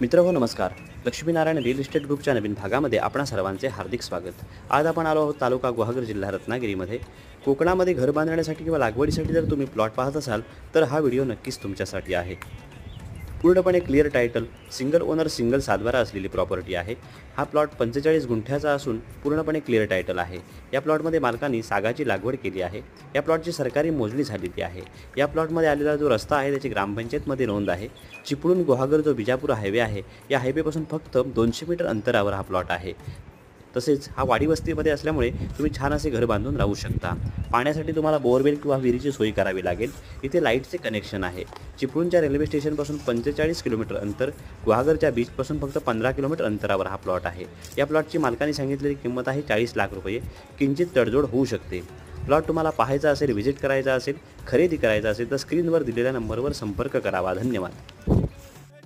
मित्रहो नमस्कार. Laxminarayan real estate ग्रुपच्या नवीन भागामध्ये आपणा सर्वांचे हार्दिक स्वागत. आज आपण आलो आहोत तालुका गुहागर जिल्हा रत्नागिरीमध्ये. कोकणामध्ये घर बांधण्यासाठी किंवा लागवडीसाठी जर तुम्ही प्लॉट पाहत असाल तर हा व्हिडिओ नक्कीच तुमच्यासाठी आहे. पूर्णपणे clear title, single owner single सातबारा असलेली प्रॉपर्टी आहे. हा प्लॉट 45 गुंठ्याचा असून पूर्णपणे क्लिअर टायटल आहे. या प्लॉटमध्ये मालकांनी सागाची लागवड केली आहे. या प्लॉटची सरकारी मोजणी झालेली आहे. या प्लॉटमध्ये आलेला जो रस्ता आहे त्याची ग्रामपंचायतमध्ये नोंद आहे. चिपळूण गुहागर जो बिजापूर हायवे आहे या हायवेपासून फक्त 200 मीटर अंतरावर हा प्लॉट आहे. तसेच हा वाडी वस्तीमध्ये असल्यामुळे तुम्ही छान असे घर बांधून राहू शकता. पाण्यासाठी तुम्हाला बोअरवेल किंवा विहिरीची सोय करावी लागेल. इथे लाईटचे कनेक्शन आहे. चिपळूणच्या रेल्वे स्टेशनपासून 45 किलोमीटर अंतर, गुहागरच्या बीचपासून फक्त 15 किलोमीटर अंतरावर हा प्लॉट आहे. या प्लॉटची मालकांनी सांगितलेली किंमत आहे 40 लाख रुपये. किंचित तडजोड होऊ शकते. प्लॉट तुम्हाला पाहायचा असेल, व्हिजिट करायचा असेल, खरेदी करायचा असेल तर स्क्रीनवर दिलेल्या नंबरवर संपर्क करावा. धन्यवाद.